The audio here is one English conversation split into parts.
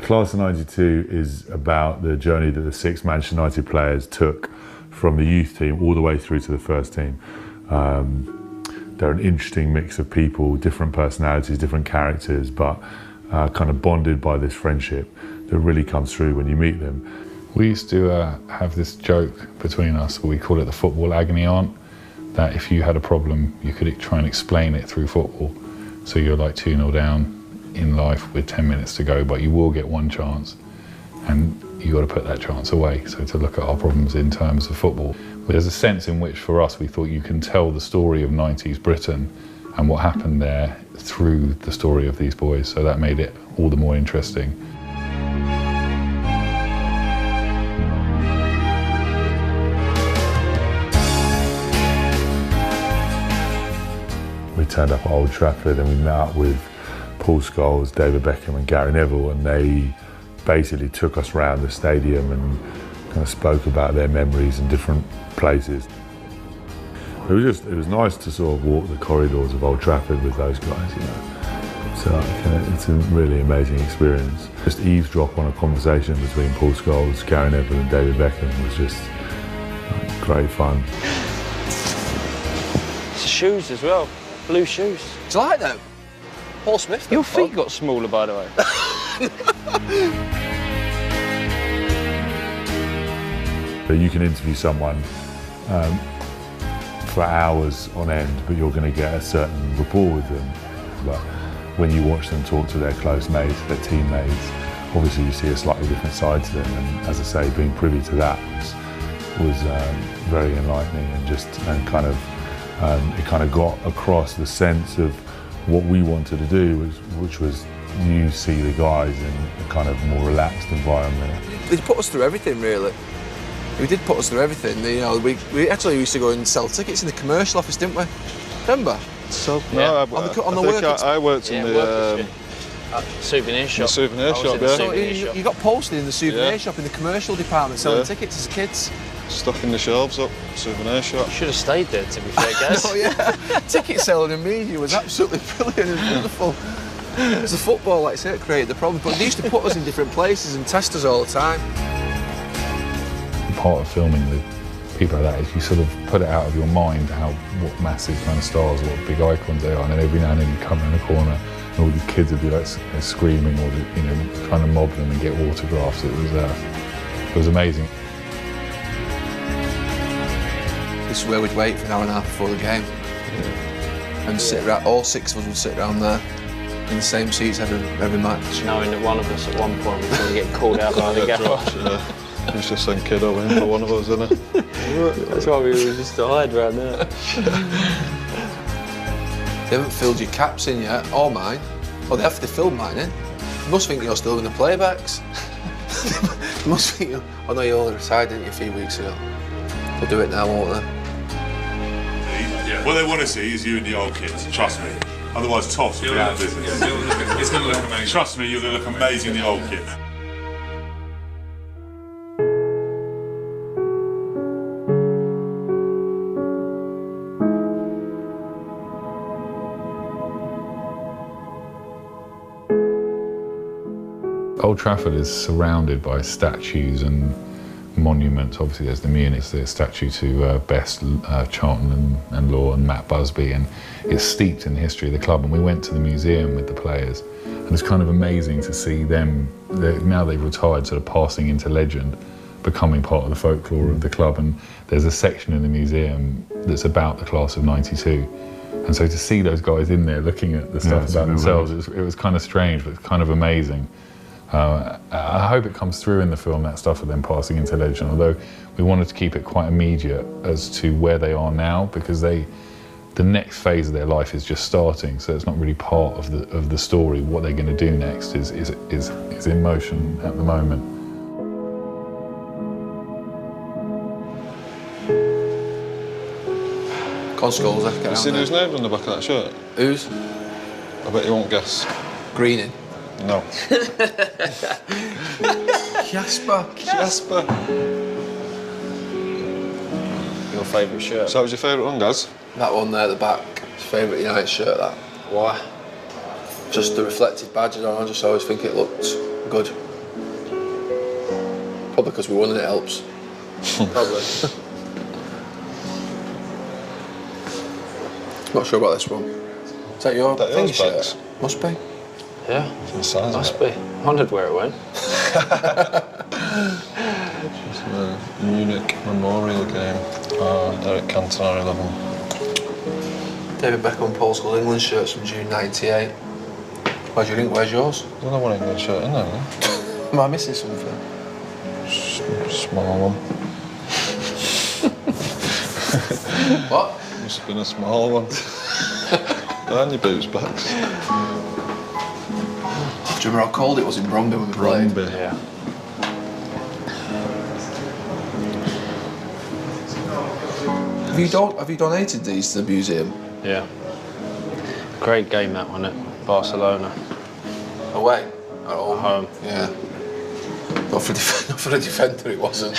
Class of '92 is about the journey that the 6 Manchester United players took from the youth team all the way through to the first team. They're an interesting mix of people, different personalities, different characters, but kind of bonded by this friendship that really comes through when you meet them. We used to have this joke between us, we call it the football agony aunt, that if you had a problem, you could try and explain it through football. So you're like 2-0 down in life with 10 minutes to go, but you will get one chance, and you got to put that chance away. So to look at our problems in terms of football. There's a sense in which for us we thought you can tell the story of 90s Britain and what happened there through the story of these boys, so that made it all the more interesting. We turned up at Old Trafford and we met up with Paul Scholes, David Beckham and Gary Neville, and they basically took us around the stadium and kind of spoke about their memories in different places. It was nice to sort of walk the corridors of Old Trafford with those guys, you know. So it's a really amazing experience. Just eavesdrop on a conversation between Paul Scholes, Gary Neville and David Beckham was just great fun. Shoes as well, blue shoes. Do you like them? Paul Smith. Your feet got smaller, by the way. You can interview someone for hours on end, but you're going to get a certain rapport with them. But when you watch them talk to their close mates, their teammates, obviously you see a slightly different side to them. And as I say, being privy to that was very enlightening, and it kind of got across the sense of what we wanted to do, which was you see the guys in a kind of more relaxed environment. They put us through everything, really. We did put us through everything. You know, we actually used to go and sell tickets in the commercial office, didn't we? Remember? So, yeah. No, I worked in the souvenir shop. The souvenir shop, yeah. So you got posted in the souvenir shop in the commercial department selling tickets as kids. Stocking the shelves up, souvenir shop. Should have stayed there, to be fair, guys. Oh yeah, ticket selling and media was absolutely brilliant and wonderful. It's the football, like I say, that created the problem. But they used to put us in different places and test us all the time. Part of filming with people like that is you sort of put it out of your mind what massive kind of stars, what big icons they are, and then every now and then you come in a corner and all these kids would be like screaming or trying to mob them and get autographs. It was amazing. This is where we'd wait for an hour and a half before the game, and sit around. All 6 of us would sit around there in the same seats every match. Knowing that one of us at one point was going to get called out by the gaffer. He's just sent kiddo in for one of us, isn't it? That's why we were just to hide around there. They haven't filled your caps in yet, or mine. Oh, they have to fill mine in. You must think you're still doing the playbacks. You must think oh no, you only retired, didn't you, a few weeks ago? They'll do it now, won't they? What they want to see is you and the old kids, trust me. Otherwise, Toffs will be out of business. It's going to look amazing. Trust me, you're going to look amazing in the old kids. Old Trafford is surrounded by statues and monuments. Obviously there's the Munich, there's a statue to Best, Charlton and Law and Matt Busby, and it's steeped in the history of the club. And we went to the museum with the players, and it's kind of amazing to see them, now they've retired, sort of passing into legend, becoming part of the folklore of the club. And there's a section in the museum that's about the class of '92. And so to see those guys in there looking at the stuff about themselves, it was kind of strange, but kind of amazing. I hope it comes through in the film, that stuff of them passing into legend, although we wanted to keep it quite immediate as to where they are now, because the next phase of their life is just starting, so it's not really part of the story. What they're going to do next is in motion at the moment. Scholes, have you seen whose name's on the back of that shirt? Whose? I bet you won't guess. Greening. No. Jasper. Your favourite shirt? So that was your favourite one, Gaz? That one there at the back. Favourite United shirt, that. Why? Just the reflective badges on. I just always think it looked good. because we won and it helps. Probably. Not sure about this one. Is that your thing shirt? Must be. Yeah, Size must be. Wondered where it went. It's a Munich memorial game. Eric Cantona 11. David Beckham and Paul Scholes England shirts from June '98. Where's your ink? Where's yours? There's only one England shirt in there, then. Am I missing something? Small one. What? Must have been a small one. And your boots backs. Do you remember how cold it was in Bromby when we played? Bromby. Yeah. Have you donated these to the museum? Yeah. Great game that one at Barcelona. Away? At home? Home. Yeah. Not for a defender, it wasn't.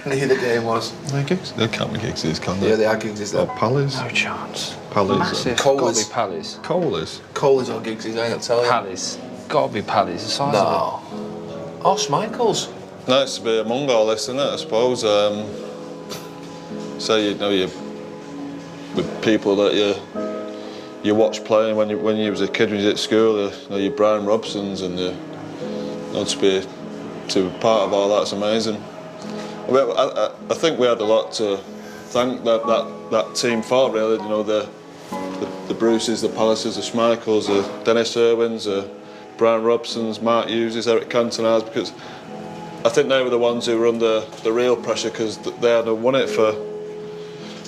Neither game was. They can't be Giggsies, can they? Yeah, they are Giggsies there. Or Pallies. No chance. Pallies. Massive. Coles. Gotta be Pallies. Coles. Coles or Giggsies, I ain't tell you. Pallies. Gotta be Pallies. The size of No. Oh, Schmeichel's. Nice to be among all this, isn't it, I suppose? Say, you know, you with people that you watch playing when you was a kid, when you was at school, you know, your Brian Robsons, and you know, to be part of all that's amazing. I think we had a lot to thank that team for, really. You know, the Bruces, the Palaces, the Schmeichels, the Dennis Irwins, the Brian Robsons, Mark Hughes, Eric Cantonas, because I think they were the ones who were under the real pressure, because they hadn't won it for,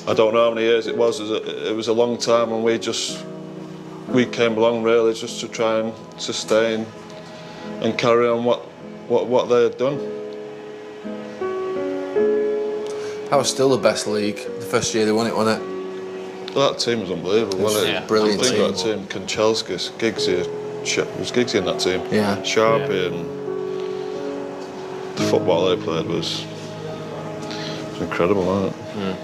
I don't know how many years it was. It was a long time, and we came along really just to try and sustain and carry on what they had done. That was still the best league. The first year they won it, wasn't it? Well, that team was unbelievable, wasn't it? Yeah. Brilliant I think team. that team, Kanchelskis, Giggsy, was Giggsy in that team? Yeah. Sharpie, and the football they played was incredible, wasn't it?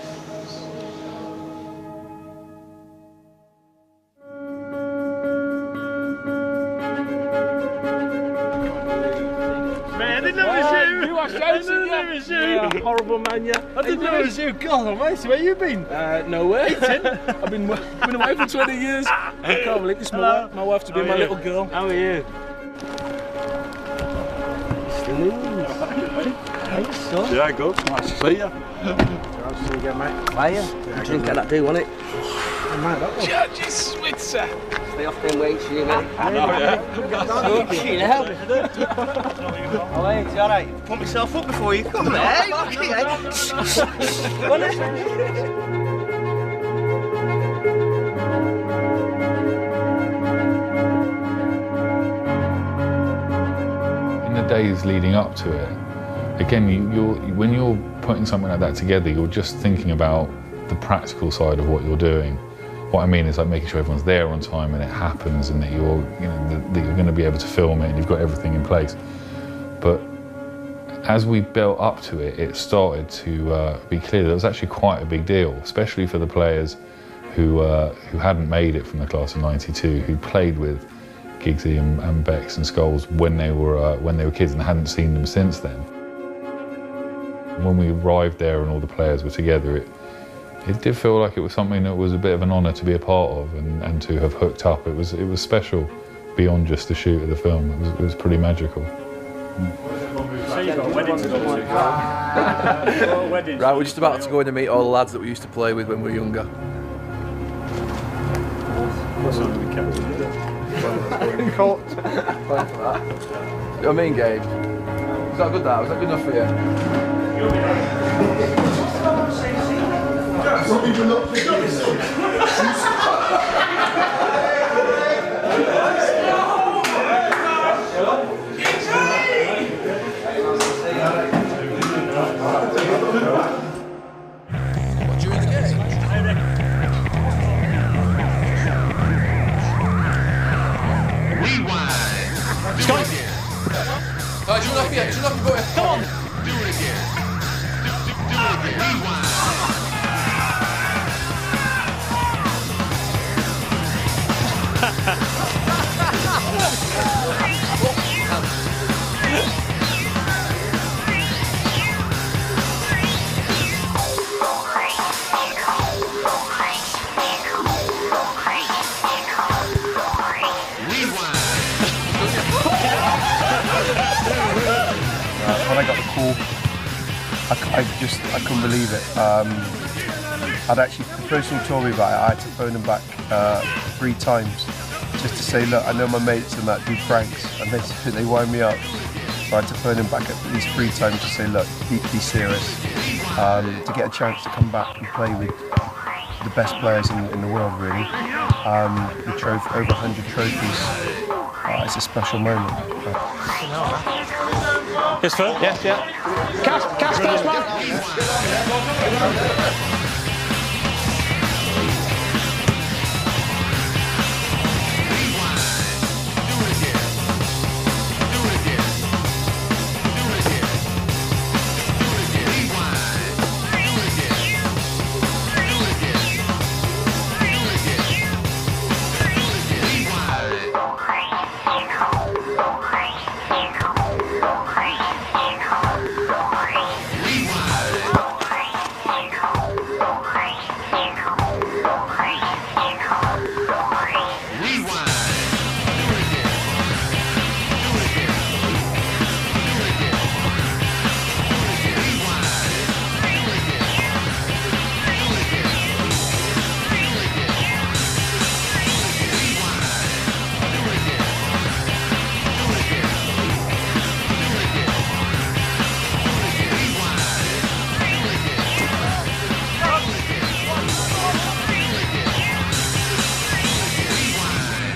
Horrible man, yeah. I didn't know it was you. God almighty, where you been? Nowhere. I've been away for 20 years. I can't believe this. My wife to be my little girl. How are you? Thanks, son. Yeah, good. Nice to see you. Nice to see you again, mate. Why you? Didn't get that do, wasn't it? Oh, mate, that was. Judge Switzer. Stay off them weights, you, mate. I know, yeah. Fucking hell. Oh, hey, it's all right. Pump myself up before you come, mate. In the days leading up to it, again, when you're putting something like that together, you're just thinking about the practical side of what you're doing. What I mean is like making sure everyone's there on time and it happens, and that you're going to be able to film it and you've got everything in place. But as we built up to it, it started to be clear that it was actually quite a big deal, especially for the players who hadn't made it from the class of '92, who played with Giggsy and Becks and Scholes when they were kids and hadn't seen them since then. When we arrived there and all the players were together, it did feel like it was something that was a bit of an honour to be a part of and to have hooked up. It was special beyond just the shoot of the film. It was pretty magical. Right, we're just about to go in and meet all the lads that we used to play with when we were younger. You know what I mean, Gabe? Was that good, that? Was that good enough for you? During the game? Scott! Do you not be going? Come on! Do it again. Do it again. Rewind. I couldn't believe it. I'd actually, the person who told me about it, I had to phone him back 3 times just to say, look, I know my mates and that do pranks, and they wind me up. So I had to phone him back at least 3 times to say, look, be serious. To get a chance to come back and play with the best players in the world, really. The trophy, over 100 trophies. It's a special moment. It's Phil? Yeah. Cast, man!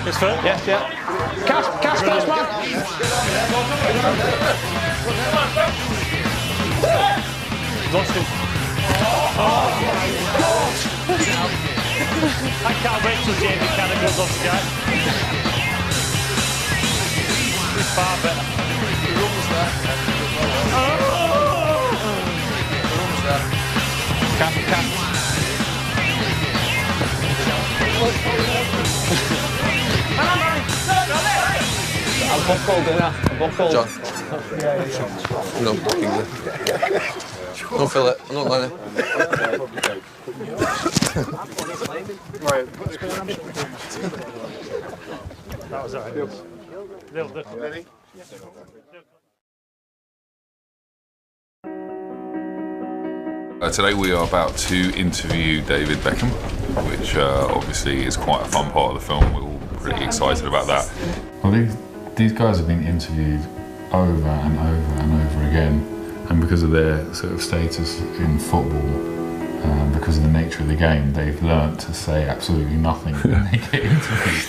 It's Phil? Yeah. Cast, man! Lost him. Oh my God! I can't wait till Jamie Cannon goes off Sky. It's far better. We're almost there. We're almost there. Cast. I'm buckled, I'm buckled. John. No, don't feel it. I'm not letting it. That was alright. They'll do. Ready? Today we are about to interview David Beckham, which obviously is quite a fun part of the film. We're all pretty excited about that. Well, these guys have been interviewed over and over and over again, and because of their sort of status in football, because of the nature of the game, they've learnt to say absolutely nothing when they get interviewed.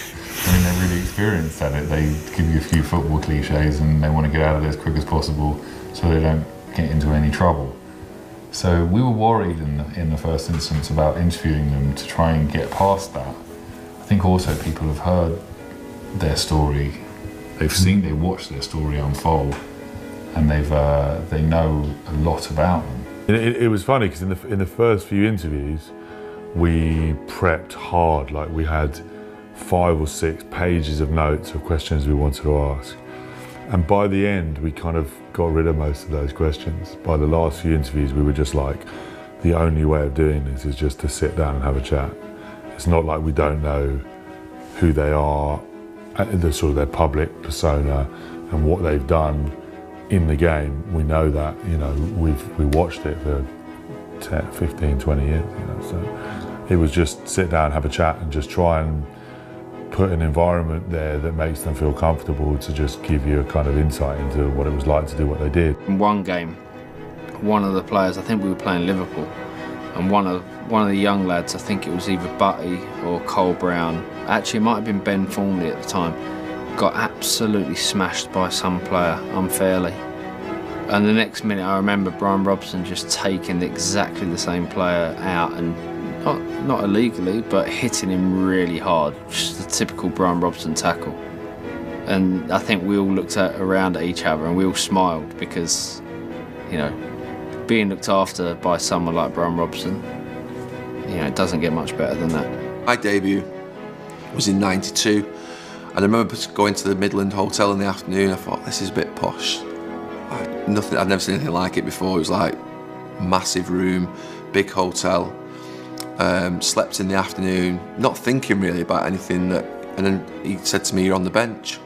I mean, they're really experienced at it. They give you a few football cliches and they want to get out of there as quick as possible so they don't get into any trouble. So we were worried in the first instance about interviewing them to try and get past that. I think also people have heard their story, they watched their story unfold, and they know a lot about them. It was funny because in the first few interviews, we prepped hard. Like, we had 5 or 6 pages of notes of questions we wanted to ask. And by the end, we kind of got rid of most of those questions. By the last few interviews, we were just like, the only way of doing this is just to sit down and have a chat. It's not like we don't know who they are, the sort of their public persona and what they've done in the game. We know that, you know, we watched it for 10, 15, 20 years, you know, so it was just sit down, have a chat and just try and put an environment there that makes them feel comfortable to just give you a kind of insight into what it was like to do what they did. In one game, one of the players, I think we were playing Liverpool, and one of the young lads, I think it was either Butty or Cole Brown, actually it might have been Ben Formley at the time, got absolutely smashed by some player unfairly. And the next minute I remember Brian Robson just taking exactly the same player out and not illegally, but hitting him really hard, just a typical Brian Robson tackle. And I think we all looked around at each other and we all smiled because, you know, being looked after by someone like Brian Robson, you know, it doesn't get much better than that. My debut was in '92, and I remember going to the Midland Hotel in the afternoon. I thought, this is a bit posh. I'd never seen anything like it before. It was like massive room, big hotel. Slept in the afternoon, not thinking really about anything. And then he said to me, "You're on the bench."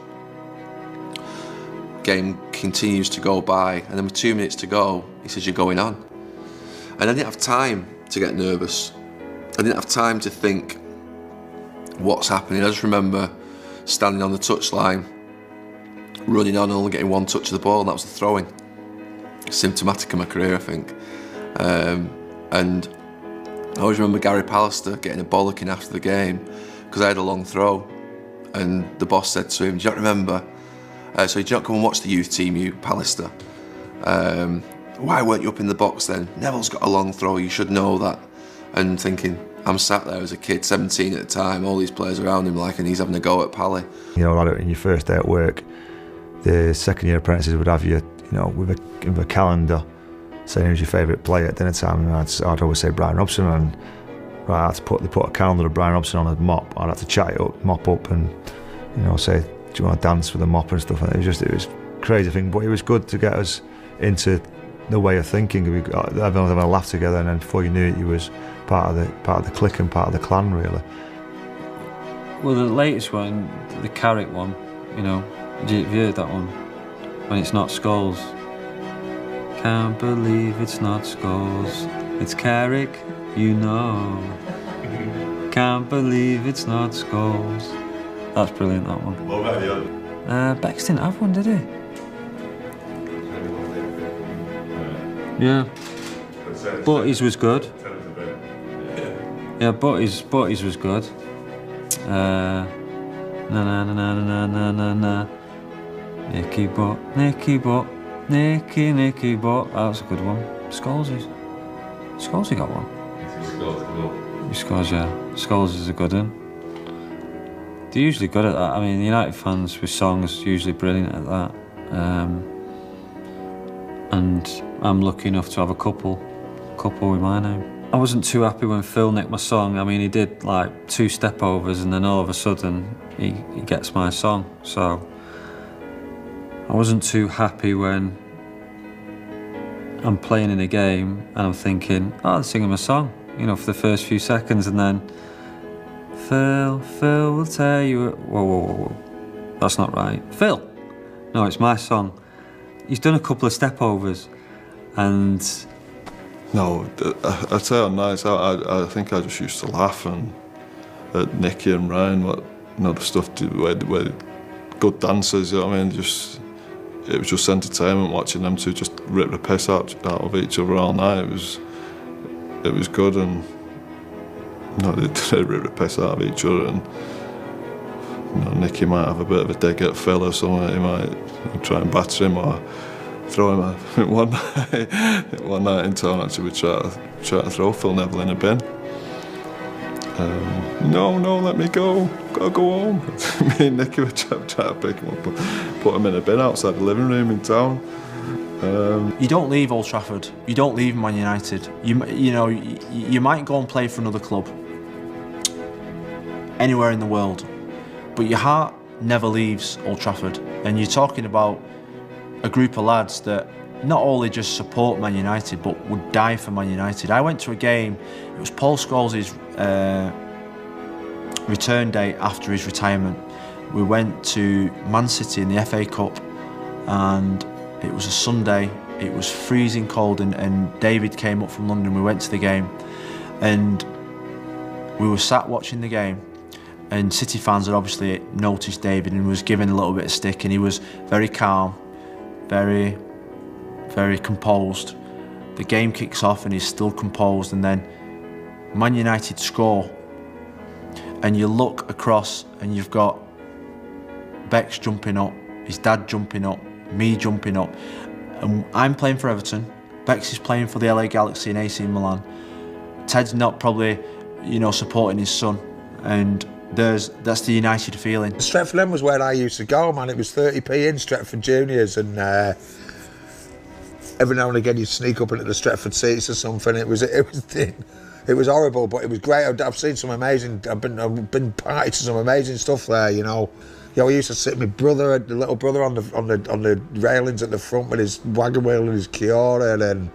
Game continues to go by, and then with 2 minutes to go, he says, "You're going on." And I didn't have time to get nervous. I didn't have time to think what's happening. I just remember standing on the touchline, running on and only getting one touch of the ball, and that was the throwing. Symptomatic of my career, I think. And I always remember Gary Pallister getting a bollocking after the game because I had a long throw, and the boss said to him, "Do you not remember? So you don't come and watch the youth team, you Pallister. Why weren't you up in the box then? Neville's got a long throw, you should know that." And thinking, I'm sat there as a kid, 17 at the time, all these players around him and he's having a go at Pally. You know, like in your first day at work, the second year apprentices would have you, with a calendar saying who's your favourite player at dinner time, and I'd always say Brian Robson, and I had to put a calendar of Brian Robson on a mop. I'd have to chat it up, mop up, and say, do you want to dance with a mop and stuff? And it was a crazy thing, but it was good to get us into the way of thinking. Everyone having a laugh together, and then before you knew it, you was part of the clique and part of the clan, really. Well, the latest one, the Carrick one, have you heard that one? When it's not Scholes. Can't believe it's not Scholes, it's Carrick, Can't believe it's not Scholes. That's brilliant, that one. What about the other? Bex didn't have one, did he? Yeah. Butties was good. Yeah, Butties was good. Na na na na na na na na. Nicky Butt, Nicky Butt, Nicky Butt. That was a good one. Scholes got one. Scholes, yeah. Scholes is a good one. They're usually good at that. I mean, the United fans with songs are usually brilliant at that. And I'm lucky enough to have a couple with my name. I wasn't too happy when Phil nicked my song. I mean, he did like 2 step-overs, and then all of a sudden he gets my song. So I wasn't too happy when I'm playing in a game and I'm thinking, oh, they're singing my song, for the first few seconds, and then Phil will tell you, whoa, that's not right. Phil, no, it's my song. He's done a couple of step-overs, and... No, I tell you, nice. I think I just used to laugh at Nicky and Ryan, the stuff where good dancers, you know what I mean? It was just entertainment watching them two just rip the piss out of each other all night. It was good, and they rip the piss out of each other, and Nicky might have a bit of a dig at Phil or something. He might try and batter him or throw him out. One night in town, actually, we tried to throw Phil Neville in a bin. No, let me go. Gotta go home. Me and Nicky were trying to pick him up and put him in a bin outside the living room in town. You don't leave Old Trafford. You don't leave Man United. You might go and play for another club anywhere in the world, but your heart never leaves Old Trafford. And you're talking about a group of lads that not only just support Man United, but would die for Man United. I went to a game, it was Paul Scholes' return day after his retirement. We went to Man City in the FA Cup, and it was a Sunday, it was freezing cold, and David came up from London. We went to the game, and we were sat watching the game, and City fans had obviously noticed David and was given a little bit of stick, and he was very calm, very, very composed. The game kicks off and he's still composed, and then Man United score, and you look across and you've got Bex jumping up, his dad jumping up, me jumping up, and I'm playing for Everton, Bex is playing for the LA Galaxy and AC Milan. Ted's not probably, supporting his son, and that's the United feeling. Stretford End was where I used to go, man. It was 30p in Stretford Juniors, and every now and again you'd sneak up into the Stretford seats or something. It was horrible, but it was great. I've seen some amazing. I've been party to some amazing stuff there. I used to sit with my brother, the little brother, on the railings at the front with his wagon wheel and his Kia, and then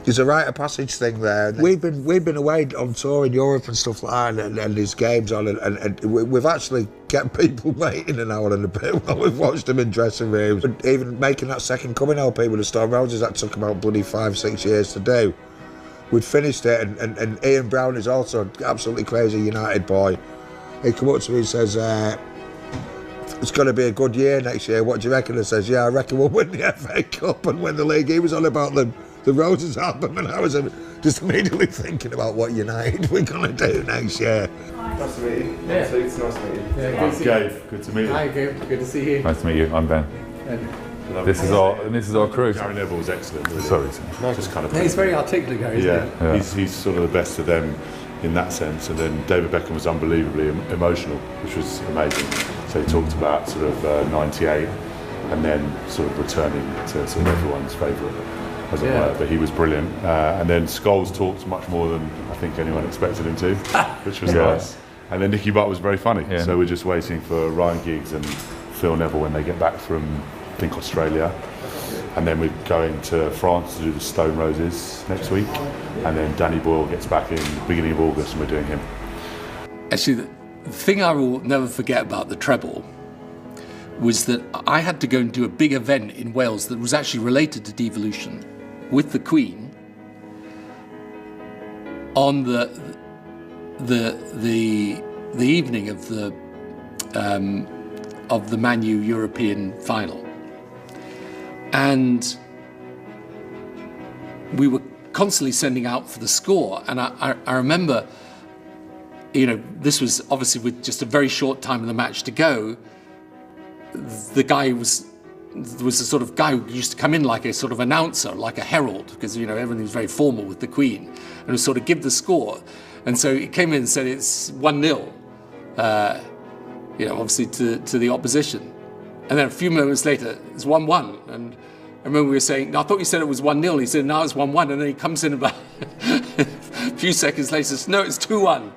There's a rite of passage thing there. We've been away on tour in Europe and stuff like that, and there's games on, and we've actually kept people waiting an hour and a bit while we've watched them in dressing rooms. Even making that second coming LP with the Stone Roses, that took about bloody 5-6 years to do. We'd finished it, and Ian Brown is also an absolutely crazy United boy. He come up to me and says, it's going to be a good year next year, what do you reckon? I says, yeah, I reckon we'll win the FA Cup and win the league. He was on about the Roses album, and I was just immediately thinking about what United we're going to do next year. Nice to meet you. Yeah. It's nice to meet you. Yeah, good to see Gabe, you. good to meet you. Hi, Gabe. Good to see you. Nice to meet you. I'm Ben. This is our crew. Gary Neville was excellent. Really. Sorry. Just kind of. Yeah, he's very articulate, Gary. Yeah, he's sort of the best of them in that sense. And then David Beckham was unbelievably emotional, which was amazing. So he talked about sort of '98, and then sort of returning to sort of everyone's favourite, as it were. But he was brilliant. And then Scholes talked much more than I think anyone expected him to, which was nice. And then Nicky Butt was very funny. Yeah. So we're just waiting for Ryan Giggs and Phil Neville when they get back from, I think, Australia. And then we're going to France to do the Stone Roses next week. And then Danny Boyle gets back in the beginning of August and we're doing him. Actually, the thing I will never forget about the treble was that I had to go and do a big event in Wales that was actually related to devolution with the Queen on the evening of the Man U European final. And we were constantly sending out for the score. And I remember, you know, this was obviously with just a very short time of the match to go. The guy was the sort of guy who used to come in like a sort of announcer, like a herald, because, you know, everything was very formal with the Queen, and would sort of give the score. And so he came in and said it's 1-0, you know, obviously to the opposition. And then a few moments later, it's 1-1. And I remember we were saying, no, I thought you said it was 1-0. He said, no, it's 1-1. And then he comes in about a few seconds later and says, no, it's 2-1.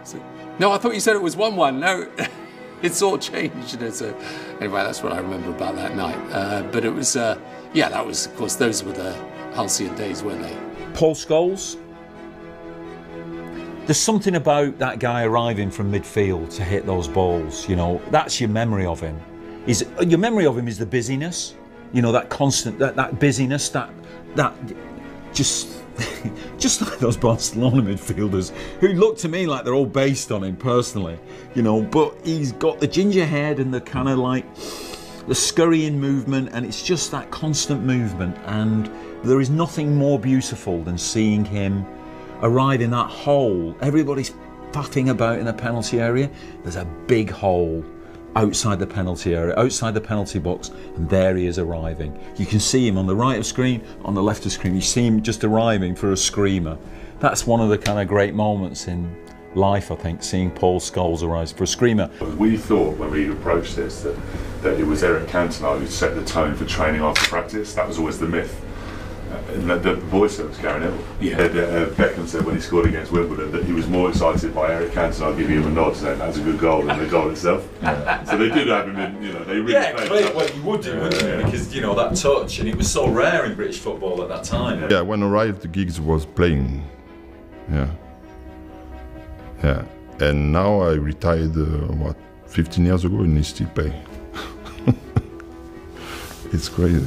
So, no, I thought you said it was 1-1. No, it's all changed. You know, so anyway, that's what I remember about that night. But it was, yeah, that was, of course, those were the halcyon days, weren't they? Paul Scholes. There's something about that guy arriving from midfield to hit those balls, you know, that's your memory of him. Your memory of him is the busyness, you know, that constant, that busyness, that just like those Barcelona midfielders who look to me like they're all based on him personally, you know, but he's got the ginger head and the kind of like the scurrying movement, and it's just that constant movement, and there is nothing more beautiful than seeing him arrive in that hole. Everybody's faffing about in the penalty area. There's a big hole outside the penalty area, outside the penalty box, and there he is arriving. You can see him on the right of screen, on the left of screen. You see him just arriving for a screamer. That's one of the kind of great moments in life, I think, seeing Paul Scholes arrive for a screamer. We thought when we approached this that it was Eric Cantona who set the tone for training after practice. That was always the myth. And the voice was Gary Neville. Yeah. Beckham said when he scored against Wimbledon that he was more excited by Eric Cantona giving him a nod saying that's a good goal than the goal itself. Yeah. So they did have him in, you know, they really played. Well, you would do, wouldn't you? Because, you know, that touch, and it was so rare in British football at that time. Yeah, when I arrived, the Giggs was playing. Yeah. Yeah. And now I retired, 15 years ago, and he still play. It's crazy.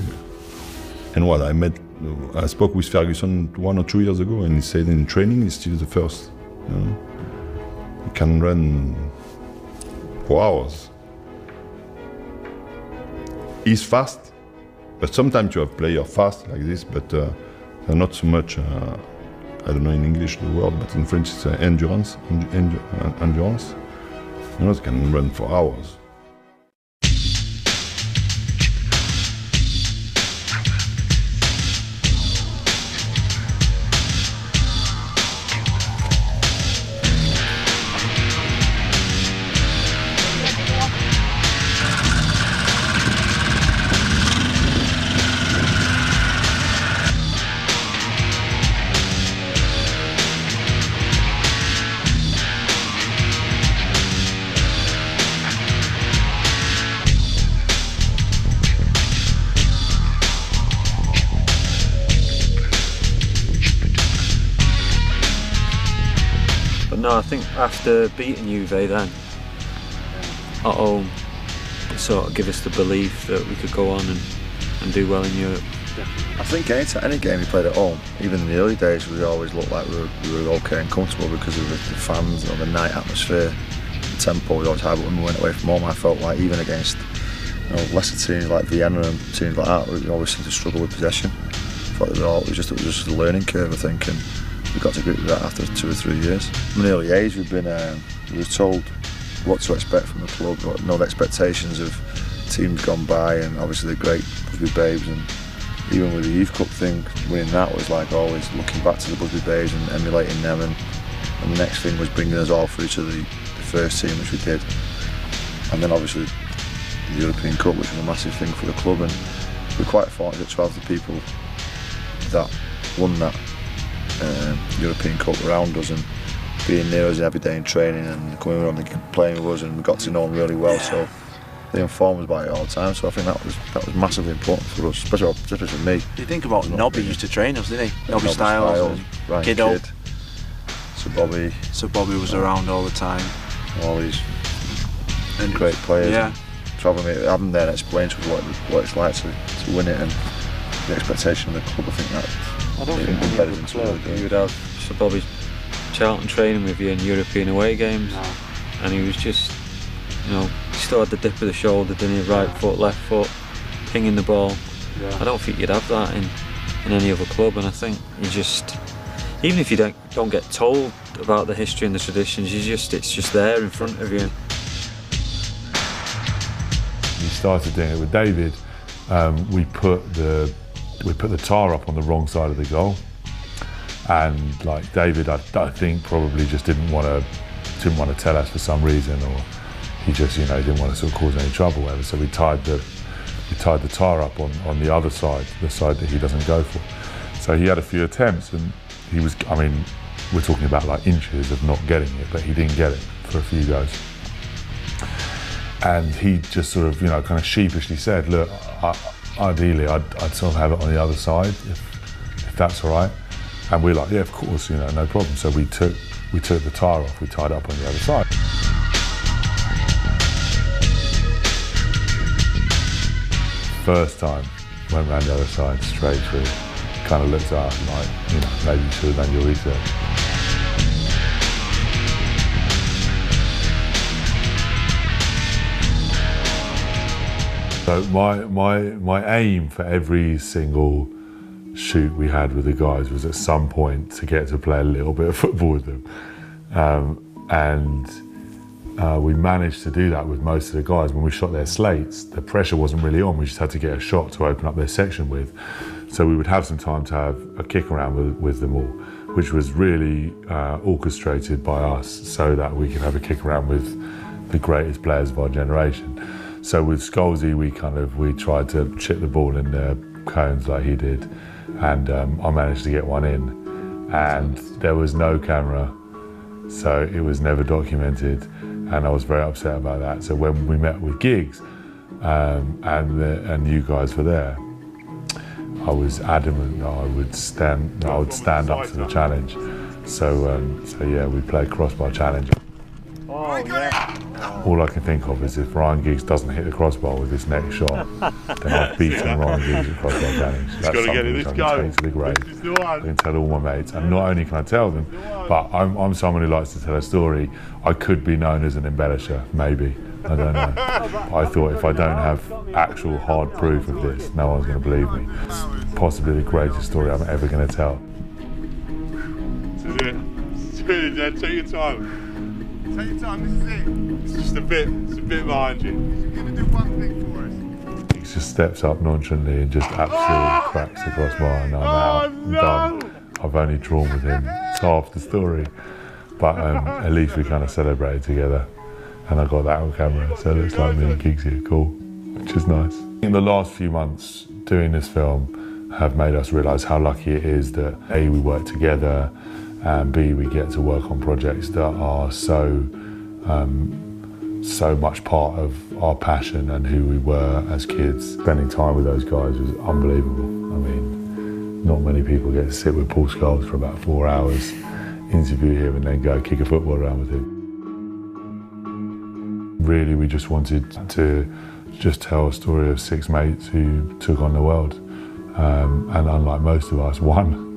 And what I spoke with Ferguson 1 or 2 years ago, and he said in training he's still the first. You know? He can run for hours. He's fast, but sometimes you have players fast like this, but they're not so much. I don't know in English the word, but in French it's endurance. Endurance. You know, they can run for hours. No, I think after beating Juve then, at home, it sort of gave us the belief that we could go on and do well in Europe. I think any game we played at home, even in the early days, we always looked like we were okay and comfortable because of the fans, the night atmosphere, the tempo was always high. But when we went away from home, I felt like even against lesser teams like Vienna and teams like that, we always seemed to struggle with possession. I thought it was just a learning curve, I think, and we got to grip with that after 2 or 3 years. From an early age, we were told what to expect from the club, no expectations of teams gone by, and obviously the great Busby Babes, and even with the Youth Cup thing, winning that was like always looking back to the Busby Babes and emulating them, and the next thing was bringing us all through to the first team, which we did, and then obviously the European Cup, which was a massive thing for the club, and we're quite fortunate to have the people that won that European Cup around us and being near us every day in training and coming around and playing with us, and we got to know them really well, so they informed us about it all the time, so I think that was massively important for us, especially for me. You think about Nobby used to train us, didn't he? Nobby Styles, Ryan Kiddo. Kidd, Sir Bobby was around all the time. All these great players. Yeah. Travelling, having there and explain to us what it's like to win it, and the expectation of the club, I think that. I don't think any other club you would have Sir Bobby Charlton training with you in European away games, and he was just, he still had the dip of the shoulder, didn't he? Right foot, left foot, pinging the ball. Yeah. I don't think you'd have that in any other club, and I think you just, even if you don't get told about the history and the traditions, it's just there in front of you. We started doing it with David. We put the tar up on the wrong side of the goal, and like David, I think probably just didn't want to tell us for some reason, or he just didn't want to sort of cause any trouble, whatever. So we tied the tar up on the other side, the side that he doesn't go for. So he had a few attempts, and he was, we're talking about like inches of not getting it, but he didn't get it for a few goes. And he just sort of, kind of sheepishly said, look, ideally I'd sort of have it on the other side, if that's all right. And we're like, yeah, of course, no problem. So we took the tar off, we tied it up on the other side. First time, went round the other side, straight through, kind of looked at us like, maybe you should have done your research. So my aim for every single shoot we had with the guys was at some point to get to play a little bit of football with them. We managed to do that with most of the guys. When we shot their slates, the pressure wasn't really on. We just had to get a shot to open up their section with. So we would have some time to have a kick around with them all, which was really orchestrated by us so that we could have a kick around with the greatest players of our generation. So with Scholesy, we tried to chip the ball in the cones like he did, and I managed to get one in, and there was no camera, so it was never documented, and I was very upset about that. So when we met with Giggs, and you guys were there, I was adamant that I would stand up to the challenge. So yeah, we played crossbar challenge. Oh, yeah. All I can think of is if Ryan Giggs doesn't hit the crossbar with this next shot, then I've beaten Ryan Giggs at crossbar challenge. That's something which I can take to the grave. I can tell all my mates, and not only can I tell them, but I'm someone who likes to tell a story. I could be known as an embellisher, maybe. I don't know. I thought if I don't have actual hard proof of this, no one's going to believe me. It's possibly the greatest story I'm ever going to tell. This is it. It's really dead. Take your time. Take your time, this is it. It's just a bit behind you. You're going to do one thing for us. He just steps up nonchalantly and just absolutely cracks the crossbar, and I'm out. I'm done. I've only drawn with him. It's half the story. But at least we kind of celebrated together, and I got that on camera, so it looks like me and Giggs here, cool, which is nice. In the last few months doing this film have made us realise how lucky it is that A, we work together, and B, we get to work on projects that are so much part of our passion and who we were as kids. Spending time with those guys was unbelievable. I mean, not many people get to sit with Paul Scholes for about 4 hours interview him and then go kick a football around with him. Really, we just wanted to just tell a story of 6 mates who took on the world. And unlike most of us, won.